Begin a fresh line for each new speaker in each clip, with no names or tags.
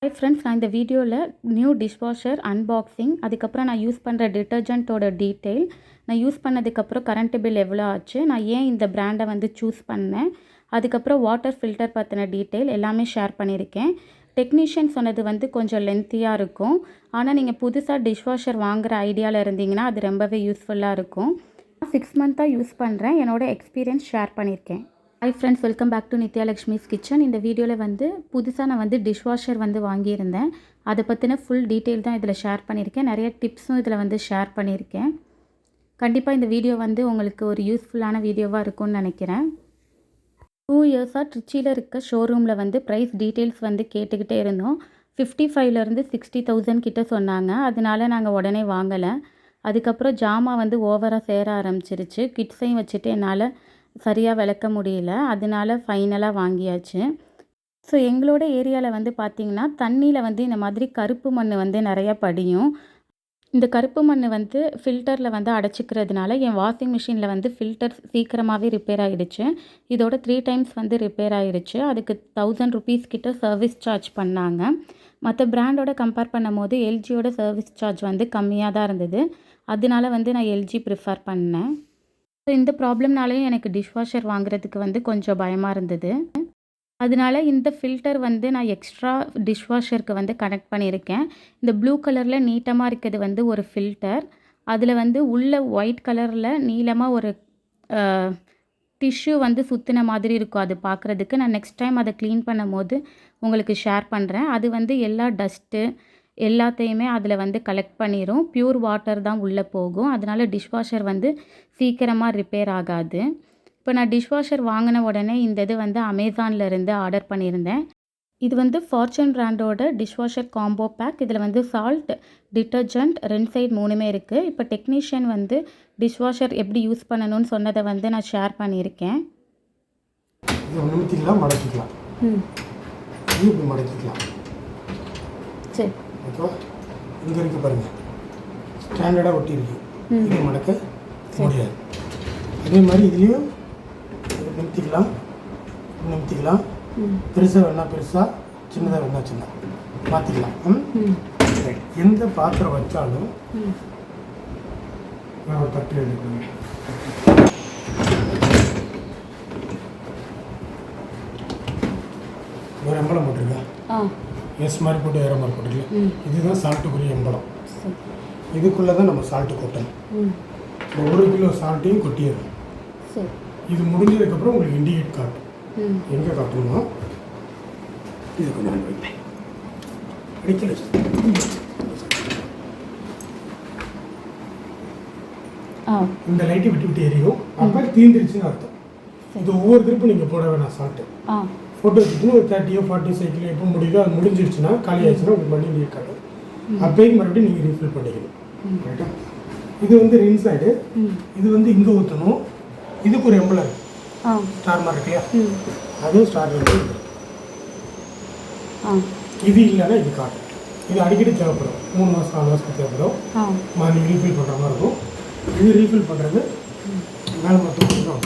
Hi friends, நான் இந்த வீடியோவில் நியூ டிஷ்வாஷர் அன்பாக்சிங், அதுக்கப்புறம் நான் யூஸ் பண்ணுற டிட்டர்ஜென்ட்டோட டீட்டெயில், நான் யூஸ் பண்ணதுக்கப்புறம் கரண்ட் பில் எவ்வளோ ஆச்சு, நான் ஏன் இந்த பிராண்டை வந்து சூஸ் பண்ணேன், அதுக்கப்புறம் வாட்டர் ஃபில்டர் பற்றின டீட்டெயில் எல்லாமே ஷேர் பண்ணியிருக்கேன். டெக்னீஷியன் சொன்னது வந்து கொஞ்சம் லென்த்தியாக இருக்கும். ஆனால் நீங்கள் புதுசாக டிஷ்வாஷர் வாங்குகிற ஐடியாவில் இருந்தீங்கன்னா அது ரொம்பவே யூஸ்ஃபுல்லாக இருக்கும். நான் 6 மந்த்தாக யூஸ் பண்ணுறேன். என்னோடய எக்ஸ்பீரியன்ஸ் ஷேர் பண்ணியிருக்கேன். Hi friends, welcome back to Nithyalakshmi's kitchen. இந்த வீடியோவில் வந்து புதுசாக நான் வந்து டிஷ்வாஷர் வந்து வாங்கியிருந்தேன். அதை பற்றின ஃபுல் டீட்டெயில் தான் இதில் ஷேர் பண்ணியிருக்கேன். நிறைய டிப்ஸும் இதில் வந்து ஷேர் பண்ணியிருக்கேன். கண்டிப்பாக இந்த வீடியோ வந்து உங்களுக்கு ஒரு யூஸ்ஃபுல்லான வீடியோவாக இருக்கும்னு நினைக்கிறேன். 2 இயர்ஸாக ட்ரிச்சியில் இருக்க ஷோரூமில் வந்து ப்ரைஸ் டீட்டெயில்ஸ் வந்து கேட்டுக்கிட்டே இருந்தோம். 55,000 60,000 கிட்ட சொன்னாங்க. அதனால நாங்கள் உடனே வாங்கலை. அதுக்கப்புறம் ஜாமா வந்து ஓவராக சேர ஆரம்பிச்சிருச்சு. கிட்ஸையும் வச்சுட்டு என்னால் சரியாக விளக்க முடியல. அதனால ஃபைனலாக வாங்கியாச்சு. ஸோ எங்களோட ஏரியாவில் வந்து பார்த்திங்கன்னா தண்ணியில் வந்து இந்த மாதிரி கருப்பு மண் வந்து நிறையா படியும். இந்த கருப்பு மண் வந்து ஃபில்டரில் வந்து அடைச்சிக்கிறதுனால என் வாஷிங் மிஷினில் வந்து ஃபில்டர் சீக்கிரமாகவே ரிப்பேர் ஆகிடுச்சு. இதோட 3 டைம்ஸ் வந்து ரிப்பேர் ஆகிடுச்சு. அதுக்கு 1000 ருபீஸ் கிட்ட சர்வீஸ் சார்ஜ் பண்ணாங்க. மற்ற பிராண்டோட கம்பேர் பண்ணும் போது எல்ஜியோட சர்வீஸ் சார்ஜ் வந்து கம்மியாக தான் இருந்தது. அதனால வந்து நான் எல்ஜி ப்ரிஃபர் பண்ணேன். ஸோ இந்த ப்ராப்ளம்னாலேயும் எனக்கு டிஷ்வாஷர் வாங்குறதுக்கு வந்து கொஞ்சம் பயமாக இருந்தது. அதனால இந்த ஃபில்டர் வந்து நான் எக்ஸ்ட்ரா டிஷ்வாஷருக்கு வந்து கனெக்ட் பண்ணியிருக்கேன். இந்த ப்ளூ கலரில் நீட்டமாக இருக்கிறது வந்து ஒரு ஃபில்டர். அதில் வந்து உள்ள ஒயிட் கலரில் நீளமாக ஒரு டிஷ்யூ வந்து சுற்றின மாதிரி இருக்கும். அது பார்க்குறதுக்கு நான் நெக்ஸ்ட் டைம் அதை க்ளீன் பண்ணும் போது உங்களுக்கு ஷேர் பண்ணுறேன். அது வந்து எல்லா டஸ்ட்டு எல்லாத்தையுமே அதில் வந்து கலெக்ட் பண்ணிடும். பியூர் வாட்டர் தான் உள்ளே போகும். அதனால டிஷ்வாஷர் வந்து சீக்கிரமாக ரிப்பேர் ஆகாது. இப்போ நான் டிஷ்வாஷர் வாங்கின உடனே இந்த இது வந்து அமேசானில் இருந்து ஆர்டர் பண்ணியிருந்தேன். இது வந்து ஃபார்ச்சூன் பிராண்டோட டிஷ்வாஷர் காம்போ பேக். இதில் வந்து சால்ட், டிட்டர்ஜென்ட், ரென்சைட் 3மே இருக்குது. இப்போ டெக்னீஷியன் வந்து டிஷ்வாஷர் எப்படி யூஸ் பண்ணணும்னு சொன்னதை வந்து நான் ஷேர் பண்ணியிருக்கேன்.
மடக்கிக்கலாம். மடக்கிக்கலாம். சரி, ஓகே. இங்கே இருக்குது பாருங்கள், ஸ்டாண்டர்டாக ஒட்டி இருக்கு. இது மடக்க முடியாது. அதே மாதிரி இதுலேயும் நிமித்திக்கலாம். பெருசாக வேணால் பெருசாக, சின்னதாக வேணால் சின்னதாக மாற்றிக்கலாம். எந்த பாத்திரம் வச்சாலும் நான் ஒரு தட்டு எடுக்கணும். ஒரு எம்பளம் போட்டிருக்கேன். எஸ் மாதிரி போட்டு வேறு மாதிரி போட்டுருக்கேன். இதுதான் சால்ட்டுக்குரிய எம்பளம். இதுக்குள்ளே தான் நம்ம சால்ட்டு கொட்டணும். 1 கிலோ சால்ட்டையும் கொட்டிடுறோம். இது முடிஞ்சதுக்கப்புறம் உங்களுக்கு இண்டிகேட் காட்டும். எங்கே காட்டணுமோ இது கொஞ்சம் வைப்பேன். அடிக்கல இந்த லைட்டை விட்டு விட்டு எரியும். அப்போ தீந்துருச்சுன்னு அர்த்தம். இது ஒவ்வொரு திருப்பும் நீங்கள் போட வேணாம். சால்ட்டு ஃபோட்டோ வச்சுட்டு ஒரு 30 40 சைக்கிள் எப்போ முடியுதோ அது முடிஞ்சிருச்சுன்னா, காலி ஆயிடுச்சுன்னா உங்களுக்கு மறுபடியும் நீர் காட்டும். அப்போயும் மறுபடியும் நீங்கள் ரீஃபில் பண்ணிக்கணும். ரைட்டா? இது வந்து ரின் சைடு. இது வந்து இங்கே ஊற்றணும். இதுக்கு ஒரு எம்பளம் ஸ்டார் மாதிரி இருக்கு இல்லையா, அதுவும் ஸ்டார் வந்து இது இல்லைன்னா இது காட்டும். இது அடிக்கடி தேவைப்படும். 3 மாதம் 4 மாதத்துக்கு தேவைப்படும். நீங்கள் ரீஃபில் பண்ணுற மாதிரி இருக்கும். இது ரீஃபில் பண்ணுறது மேலே மொத்தம் ஊற்றணும்.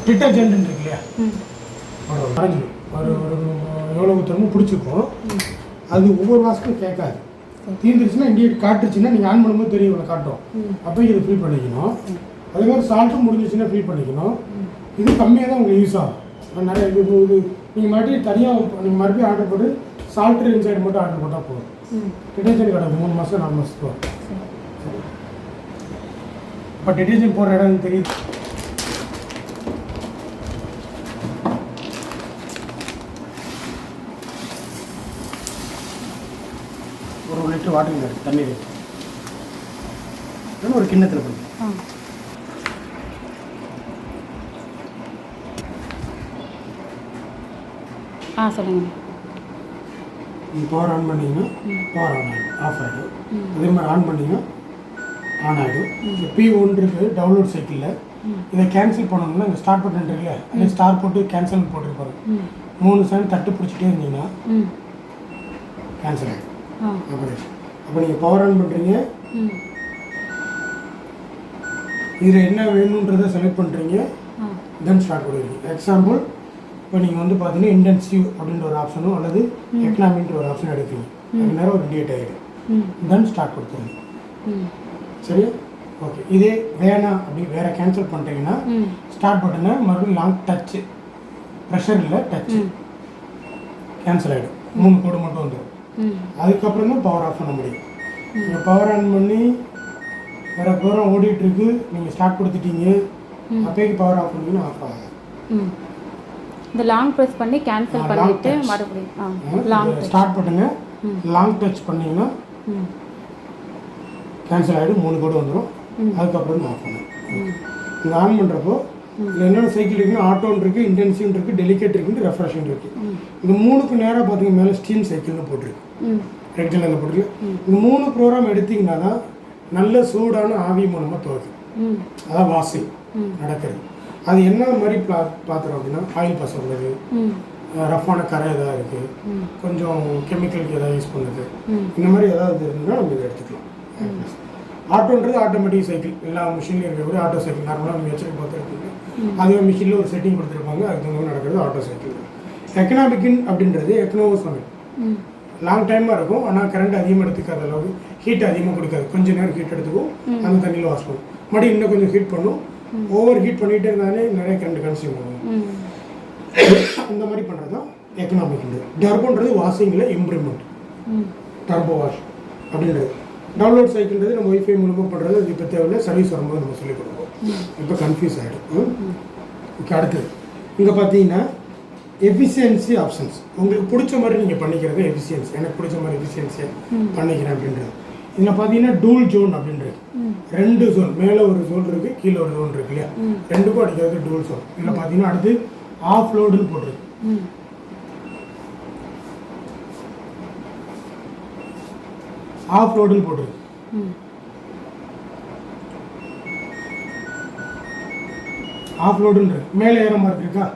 டிட்டர்ஜென்ட் இருக்கு இல்லையா, ஒரு எவ்வளோ ஊற்றணுமோ பிடிச்சிருக்கோம். அது ஒவ்வொரு மாதத்துக்கும் கேட்காது. தீர்ந்துருச்சுன்னா இண்டிகேட் காட்டுச்சுன்னா நீங்கள் ஆன் பண்ணும்போது தெரியும், இவ்வளோ காட்டும். அப்போ இதை ஃபில் பண்ணிக்கணும். அதுக்கப்புறம் சால்ட்டும் முடிஞ்சிச்சுன்னா ஃபில் பண்ணிக்கணும். இது கம்மியாக தான் உங்களுக்கு யூஸ் ஆகும். நிறைய இது நீங்கள் மறுபடியும் தனியாக நீங்கள் மறுபடியும் ஆர்டர் போட்டு சால்ட்டு இன்சைடு மட்டும் ஆர்டர் போட்டால் போதும். டிட்டர்ஜென்ட் கிடக்கு 3 மாதம் 4 மாதத்துக்கு வரும். இப்போ டிட்டர்ஜென்ட் போடுற இடம் தெரியுது. ஒரு 1 லிட்டர் வாட்டர் இருக்குது, தண்ணி இருக்குது. ஒரு கிண்ணத்தில் போடுங்க.
சொல்லுங்கள்.
நீங்கள் பவர் ஆன் பண்ணிங்கன்னா பவர் ஆன் ஆகிடும், ஆஃப் ஆகிடும். அதே மாதிரி ஆன் பண்ணிங்கன்னா ஆன் ஆகிடும். P1 இருக்குது டவுன்லோட் சைக்கிளில். இதை கேன்சல் பண்ணணும்னா இந்த ஸ்டார்ட் பட்டன் இருக்குல்ல, அதே ஸ்டார் போட்டு கேன்சல் போட்டுருப்பாரு. 3 செகண்ட் தட்டு பிடிச்சிட்டே இருந்தீங்கன்னா கேன்சல் ஆகிடும். அப்போ நீங்கள் பவர் ஆன் பண்ணுறீங்க, இதில் என்ன வேணுன்றதை செலக்ட் பண்ணுறீங்க, தென் ஸ்டார்ட் பண்ணிடுறீங்க. எக்ஸாம்பிள் இப்போ நீங்கள் வந்து பார்த்தீங்கன்னா இன்டென்சிவ் அப்படின்ற ஒரு ஆப்ஷனும் அல்லது எக்கனாமின்ற ஒரு ஆப்ஷன் எடுப்பீங்க. அது நேரம் ஒரு டேட் ஆகிடும். தென் ஸ்டார்ட் கொடுத்துருங்க. சரியா? ஓகே. இதே வேணாம் அப்படி வேறு கேன்சல் பண்ணிட்டீங்கன்னா ஸ்டார்ட் பட்டனை மறுபடியும் லாங் டச்சு, ப்ரெஷர் இல்லை டச்சு, கேன்சல் ஆகிடும். 3 கோடு மட்டும் வந்துடும். அதுக்கப்புறம் தான் பவர் ஆஃப் பண்ண முடியும். நீங்கள் பவர் ஆன் பண்ணி வேறு ப்ரோக்ராம் ஓடிட்டுருக்கு, நீங்கள் ஸ்டார்ட் கொடுத்துட்டீங்க, அப்போக்கு பவர் ஆஃப் பண்ணிங்கன்னா ஆஃப் ஆகாது.
இந்த லாங் ப்ரெஸ் பண்ணி கேன்சல் பண்ணிவிட்டு மறுபடியும் லாங்
ஸ்டார்ட் பண்ணுங்க. லாங் டச் பண்ணிங்கன்னா கேன்சல் ஆகிடும். 3 கோடு வந்துடும். அதுக்கப்புறம் தான் ஆஃப் பண்ணும். நீங்கள் ஆன் பண்ணுறப்போ இதில் என்னென்ன சைக்கிள் இருக்குன்னா ஆட்டோன்னு இருக்குது, இன்டென்சிவ் இருக்குது, டெலிகேட் இருக்குது, ரெஃப்ரெஷிங் இருக்குது. இந்த 3க்கு நேராக பார்த்தீங்கன்னா மேலே ஸ்டீம் சைக்கிள்னு போட்டிருக்கு, ரெட் கலரில் போட்டிருக்கு. இந்த 3 ப்ரோக்ராம் எடுத்திங்கன்னா தான் நல்ல சூடான ஆவி மூலமாக துவைக்கும். அதான் வாஷிங் நடக்கிறது. அது என்ன மாதிரி பார்த்துறோம் அப்படின்னா ஆயில் பச உள்ளது, ரஃப்பான கரை எதாவது இருக்குது, கொஞ்சம் கெமிக்கலுக்கு எதாவது யூஸ் பண்ணுறது, இந்த மாதிரி எதாவது இருந்ததுன்னா நம்ம இதை எடுத்துக்கலாம். ஆட்டோன்றது ஆட்டோமேட்டிக் சைக்கிள், எல்லா மிஷின்லையும் இருக்கக்கூடிய ஆட்டோ சைக்கிள் நார்மலாக நீங்கள் வச்சுருக்க பார்த்துருக்கீங்க. அதுவே மிஷினில் ஒரு செட்டிங் கொடுத்துருப்பாங்க, அதுக்கு தகுந்த நடக்கிறது ஆட்டோ சைக்கிள். எக்கனாமிக்கின் அப்படின்றது எக்கனாமோ சொன்னேன், லாங் டைமாக இருக்கும். ஆனால் கரண்ட் அதிகமாக எடுத்துக்காத அளவு ஹீட் அதிகமாக கொடுக்காது. கொஞ்சம் நேரம் ஹீட் எடுத்துக்கும், அந்த தண்ணியில் வாஷ் பண்ணும். மறுபடியும் இன்னும் கொஞ்சம் ஹீட் பண்ணும். ஓவர் ஹீட் பண்ணிகிட்டே இருந்தாலே நிறைய கரண்ட் கன்சியூம் ஆகும். அந்த மாதிரி பண்ணுறது தான் எக்கனாமிக்ன்றது. டர்போன்றது வாஷிங்கில் இம்ப்ரூவ்மெண்ட், டர்போ வாஷ் அப்படின்றது. டவுன்லோட் சைக்கிள்ன்றது நம்ம ஒய்ஃபை மூலமாக பண்ணுறது. அது இப்போ தேவையில்லை, சர்வீஸ் வரும்போது நம்ம சொல்லிக் கொடுப்போம். இப்போ கன்ஃபியூஸ் ஆகிடும். இப்போ அடுத்தது இங்கே பார்த்தீங்கன்னா எஃபிஷியன்சி ஆப்ஷன்ஸ். உங்களுக்கு பிடிச்ச மாதிரி நீங்கள் பண்ணிக்கிறது எஃபிஷியன்சி. எனக்கு பிடிச்ச மாதிரி எஃபிஷியன்சியை பண்ணிக்கிறேன் அப்படின்றது. இதில் பார்த்தீங்கன்னா டூல் ஜோன் அப்படின்றது. 2 ஜோன், மேலே ஒரு ஜோன் இருக்குது, கீழே ஒரு ஜோன் இருக்கு இல்லையா, 2க்கும் அடிக்கிறது டூல் ஜோன். இதில் பார்த்தீங்கன்னா அடுத்து ஆஃப் லோடுன்னு போட்டிருக்கு. ஆஃப் லோடுன்னு போட்டிருக்கு. ஆஃப் லோடுன்ற மேலே ஏற மார்க் இருக்கா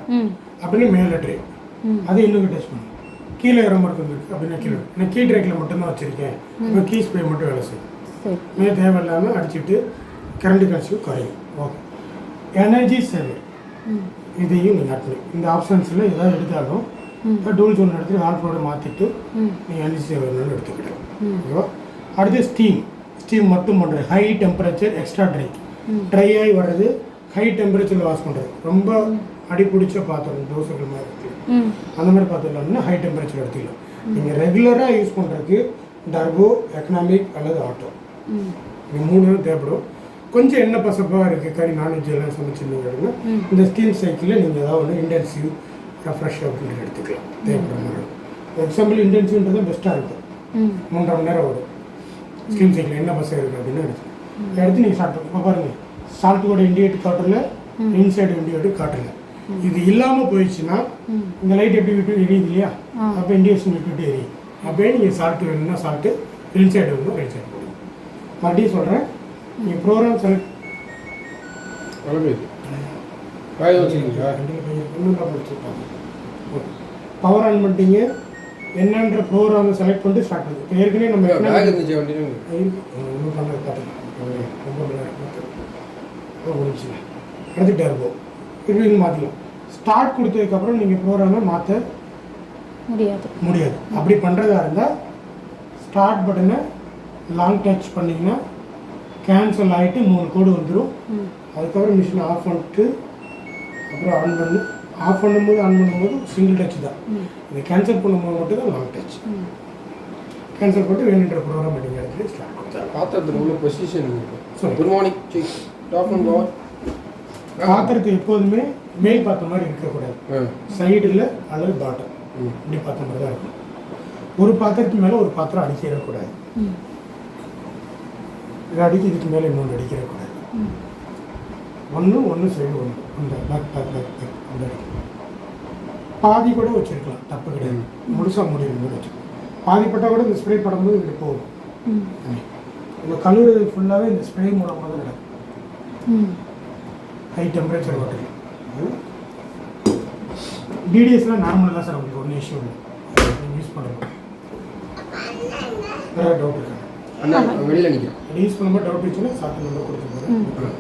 அப்படின்னு மேலே ட்ரே, அதை இன்னும் டெஸ்ட் பண்ணும். கீழே ஏற மார்க் இருக்குது அப்படின்னா கீழே. நான் கீ ட்ரேக்கில் மட்டும்தான் வச்சுருக்கேன். இப்போ கீ ஸ்ப்ரே மட்டும் வேலை செய்யும். மே தேவையில்லாமல் அடிச்சுட்டு கரண்ட் கன்சியூம் குறையும். ஓகே. எனர்ஜி சேவர் இதையும் நீங்கள் ஆட் பண்ணி இந்த ஆப்ஷன்ஸில் எதாவது எடுத்தாலும் டூல் ஜோன் எடுத்துட்டு ஆஃப் லோடை மாற்றிட்டு நீங்கள் எனர்ஜி சேவர்னு எடுத்துக்கிட்டேன். ஓகேவா? அடுத்து ஸ்டீம் மட்டும் பண்ணுறது. ஹை டெம்பரேச்சர் எக்ஸ்ட்ரா ட்ரை ஆகி வர்றது, ஹை டெம்பரேச்சரில் வாஷ் பண்ணுறது. ரொம்ப அடி பிடிச்ச பாத்திரம், தோசைகள் மாதிரி இருக்குது, அந்த மாதிரி பாத்திரம்னா ஹை டெம்பரேச்சர் எடுத்துக்கலாம். நீங்கள் ரெகுலராக யூஸ் பண்ணுறதுக்கு டர்போ, எக்கனாமிக் அல்லது ஆட்டோ, இது 3 தேவைப்படும். கொஞ்சம் எண்ணெய் பசப்பாக இருக்குது, கறி நான்வெஜ் எல்லாம் சமைச்சிருந்தீங்க அப்படின்னா இந்த ஸ்டீம் சைக்கிளில் நீங்கள் ஏதாவது ஒன்று இன்டென்சிவ் ரெஃப்ரெஷ் அப்படின்னு எடுத்துக்கலாம் தேவைப்படுற மாதிரி. எக்ஸாம்பிள் இன்டென்சிவ்ன்றது பெஸ்ட்டாக இருக்கும். 3.5 மணி நேரம் ஓடும் ஸ்டீம் சைக்கிள், என்ன பசங்க இருக்குது அப்படின்னு எடுத்து நீங்கள் ஸ்டார்ட் பண்ணி இப்போ பாருங்கள். சால்ட்டோட இண்டிகேட்டர் காட்டல, இன்சைடு இண்டிகேட்டர் காட்டல. இது இல்லாமல் போயிடுச்சுன்னா இந்த லைட் எப்படி விட்டு எரியுது இல்லையா, அப்போ இண்டிகேஷன் விட்டு எரியும். அப்போயே நீங்கள் சால்ட்டு வேணும்னா சால்ட்டு, இன்சைடு வேணும்னா இன்சைடு போடுங்க. மறுபடியும் சொல்கிறேன், நீங்கள் ப்ரோக்ராம் செலக்ட் பவர் ஆன் பண்ணிட்டீங்க, என்னன்ற ப்ரோக்ராமை செலக்ட் பண்ணிட்டு ஸ்டார்ட் பண்ணுங்க. இப்போ ஏற்கனவே நம்ம ஒன்றும் பண்ண பார்த்துக்கலாம். ரொம்ப முடிச்சு எடுத்துகிட்டே இருப்போம். இப்படி மாற்றிக்கலாம். ஸ்டார்ட் கொடுத்ததுக்கப்புறம் நீங்கள் ப்ரோக்ராமை மாற்ற முடியாது. அப்படி பண்ணுறதா இருந்தால் ஸ்டார்ட் பட்டனை லாங் டச் பண்ணிங்கன்னா கேன்சல் ஆகிட்டு 3 கோடு வந்துடும். அதுக்கப்புறம் மிஷினை ஆஃப் பண்ணிட்டு அப்புறம் ஆஃப் பண்ணும்போது சிங்கிள் டச் தான். இதை கேன்சல் பண்ணும்போது மட்டும் தான் லாங் டச். கேன்சல் பண்ணிட்டு வேணுன்ற ப்ரோக்ராம் பண்ணிங்க இடத்துல ஸ்டார்ட் கொடுத்தாரு.
பாத்திரத்தில் உள்ள position
so
good morning check top and power.
பாத்திரத்தை எப்போதுமே மேல் பார்த்த மாதிரி இருக்கக்கூடாது, சைடில் அல்லது பாட்டம் இப்படி பார்த்த மாதிரி தான் இருக்கும். ஒரு பாத்திரத்துக்கு மேலே ஒரு பாத்திரம் அடிக்கிறக்கூடாது, இதை அடிக்க இதுக்கு மேலே இன்னொன்று அடிக்கிறக்கூடாது. ஒன்று சைடு ஒன்று அந்த பேக் அப்படி அடிக்கும். பாதி கூட வச்சுருக்கலாம், தப்பு கிடையாது. முழுசாக முடியும் கூட வச்சுக்கலாம். பாதிப்பட்டால் கூட இந்த ஸ்ப்ரே படும்போது இப்படி போகும். இந்த கழுவுறது ஃபுல்லாகவே இந்த ஸ்ப்ரே மூலமாக தான் நடக்கும். High temperature water. டிடிஎஸ்லாம் நார்மலாக தான் சார், உங்களுக்கு ஒன்றும் இஷ்யூ இல்லை. நீங்கள் யூஸ் பண்ணுறோம். வேறு டவுட் இருக்கா?
அண்ணா வெளியில் நிற்கிறேன்.
யூஸ் பண்ணும்போது டவுட் இருந்துச்சுன்னா சாப்பிட்டு நல்லா கொடுத்து போகிறேன்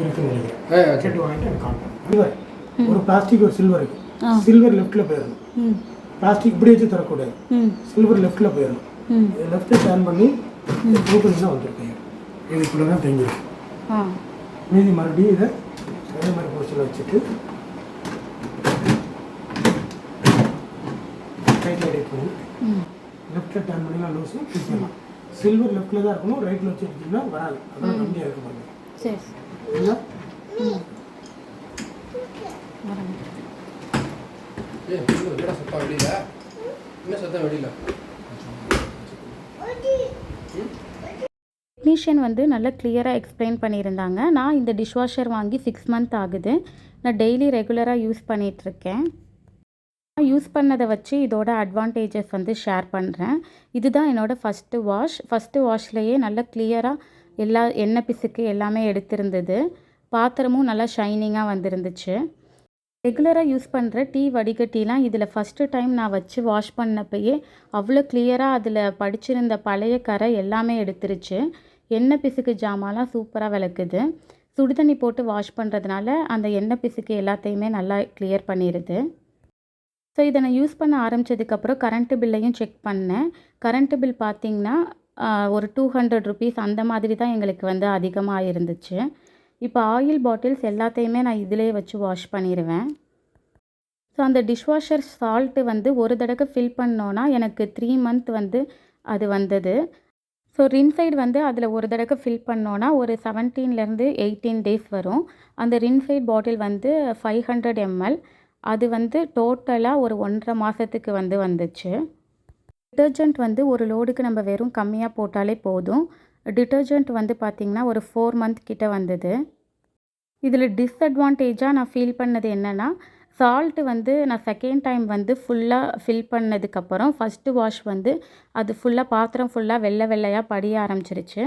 இருக்குன்னு நினைக்கிறேன். கேட்டு வாங்கிட்டு எனக்கு கால் பண்ணுறேன். ஒரு பிளாஸ்டிக் ஒரு சில்வர் இருக்குது. சில்வர் லெஃப்ட்டில் போயிடணும்.
ம்
பிளாஸ்டிக் இப்படி வச்சு தரக்கூடாது.
ம்
சில்வர் லெஃப்ட்டில் போயிடணும். லெஃப்ட்டை டர்ன் பண்ணி ஓப்பனிங் தான் வந்துருக்கேன். இது இப்படி தான் தேங்கிடும். மீதி மறுபடியும் இதை அதே மாதிரி பொசிஷனில் வச்சுட்டு ரைட்டில் எடிட் பண்ணி லெஃப்ட்டில் டர்ன் பண்ணிங்கன்னா லூஸு பண்ணலாம். சில்வர் லெஃப்ட்டில் தான் இருக்கணும். ரைட்டில் வச்சு எடுத்திங்கன்னா வராது. அதெல்லாம் கம்மியாக இருக்க பாருங்க.
சரி
சரிங்களா?
வெளியில சத்தம் வெளியில என்ன சத்தம் வெளியில
டெக்னீஷியன் வந்து நல்லா கிளியராக எக்ஸ்பிளைன் பண்ணியிருந்தாங்க. நான் இந்த டிஷ்வாஷர் வாங்கி 6 மந்த் ஆகுது. நான் டெய்லி ரெகுலராக யூஸ் பண்ணிகிட்ருக்கேன். நான் யூஸ் பண்ணதை வச்சு இதோட அட்வான்டேஜஸ் வந்து ஷேர் பண்ணுறேன். இதுதான் என்னோடய ஃபஸ்ட்டு வாஷ்லேயே நல்லா கிளியராக எல்லா எண்ணெய் பிசுக்கு எல்லாமே எடுத்திருந்தது. பாத்திரமும் நல்லா ஷைனிங்காக வந்துருந்துச்சு. ரெகுலராக யூஸ் பண்ணுற டீ வடிகட்டிலாம் இதில் ஃபஸ்ட்டு டைம் நான் வச்சு வாஷ் பண்ணப்பயே அவ்வளோ கிளியராக அதில் படிச்சிருந்த பழைய கரை எல்லாமே எடுத்துருச்சு. எண்ணெய் பிசுக்கு ஜாமான்லாம் சூப்பராக விளக்குது. சுடுதண்ணி போட்டு வாஷ் பண்ணுறதுனால அந்த எண்ணெய் பிசுக்கு எல்லாத்தையுமே நல்லா கிளியர் பண்ணிடுது. ஸோ இதை நான் யூஸ் பண்ண ஆரம்பித்ததுக்கப்புறம் கரண்ட்டு பில்லையும் செக் பண்ணேன். கரண்ட்டு பில் பார்த்திங்கன்னா ஒரு 200 ருபீஸ் அந்த மாதிரி தான் எங்களுக்கு வந்து அதிகமாக இருந்துச்சு. இப்போ ஆயில் பாட்டில்ஸ் எல்லாத்தையுமே நான் இதிலே வச்சு வாஷ் பண்ணிடுவேன். ஸோ அந்த டிஷ்வாஷர் சால்ட்டு வந்து ஒரு தடவை ஃபில் பண்ணோன்னா எனக்கு 3 மந்த் வந்து அது வந்தது. ஸோ ரின்சைடு வந்து அதில் ஒரு தடவை ஃபில் பண்ணோன்னா ஒரு 17லேருந்து 18 டேஸ் வரும். அந்த ரின்சைடு பாட்டில் வந்து 500 ml. அது வந்து டோட்டலாக ஒரு 1.5 மாதத்துக்கு வந்து வந்துச்சு. டிட்டர்ஜெண்ட் வந்து ஒரு லோடுக்கு நம்ம வெறும் கம்மியாக போட்டாலே போதும். டிட்டர்ஜெண்ட் வந்து பார்த்திங்கன்னா ஒரு 4 மந்த் கிட்ட வந்தது. இதில் டிஸ்அட்வான்டேஜாக நான் ஃபீல் பண்ணது என்னென்னா, சால்ட்டு வந்து நான் செகண்ட் டைம் வந்து ஃபுல்லாக ஃபில் பண்ணதுக்கப்புறம் ஃபஸ்ட்டு வாஷ் வந்து அது ஃபுல்லாக பாத்திரம் ஃபுல்லாக வெள்ளை வெள்ளையாக படிய ஆரம்பிச்சிருச்சு.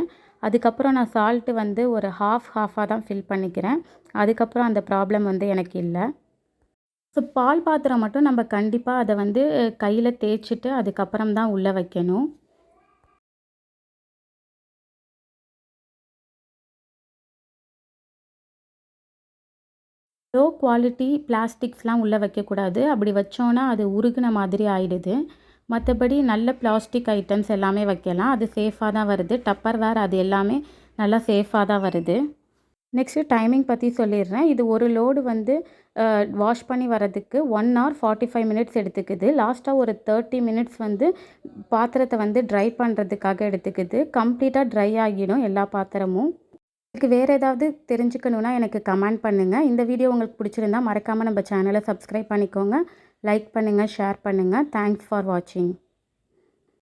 அதுக்கப்புறம் நான் சால்ட்டு வந்து ஒரு ஹாஃபாக தான் ஃபில் பண்ணிக்கிறேன். அதுக்கப்புறம் அந்த ப்ராப்ளம் வந்து எனக்கு இல்லை. ஸோ பால் பாத்திரம் மட்டும் நம்ம கண்டிப்பாக அதை வந்து கையில் தேய்ச்சிட்டு அதுக்கப்புறம் தான் உள்ளே வைக்கணும். லோ குவாலிட்டி பிளாஸ்டிக்ஸ்லாம் உள்ளே வைக்கக்கூடாது. அப்படி வச்சோன்னா அது உருகுன மாதிரி ஆயிடுது. மற்றபடி நல்ல பிளாஸ்டிக் ஐட்டம்ஸ் எல்லாமே வைக்கலாம். அது சேஃபாக தான் வருது. டப்பர்வேர் அது எல்லாமே நல்லா சேஃபாக தான் வருது. நெக்ஸ்ட்டு டைமிங் பற்றி சொல்லிடுறேன். இது ஒரு லோடு வந்து வாஷ் பண்ணி வரதுக்கு 1 hour 45 minutes எடுத்துக்குது. லாஸ்ட்டாக ஒரு 30 minutes வந்து பாத்திரத்தை வந்து ட்ரை பண்ணுறதுக்காக எடுத்துக்குது. கம்ப்ளீட்டாக ட்ரை ஆகிடும் எல்லா பாத்திரமும். இதுக்கு வேறு ஏதாவது தெரிஞ்சுக்கணுன்னா எனக்கு கமெண்ட் பண்ணுங்கள். இந்த வீடியோ உங்களுக்கு பிடிச்சிருந்தா மறக்காமல் நம்ம சேனலை சப்ஸ்கிரைப் பண்ணிக்கோங்க. லைக் பண்ணுங்கள், ஷேர் பண்ணுங்கள். தேங்க்ஸ் ஃபார் வாட்சிங்.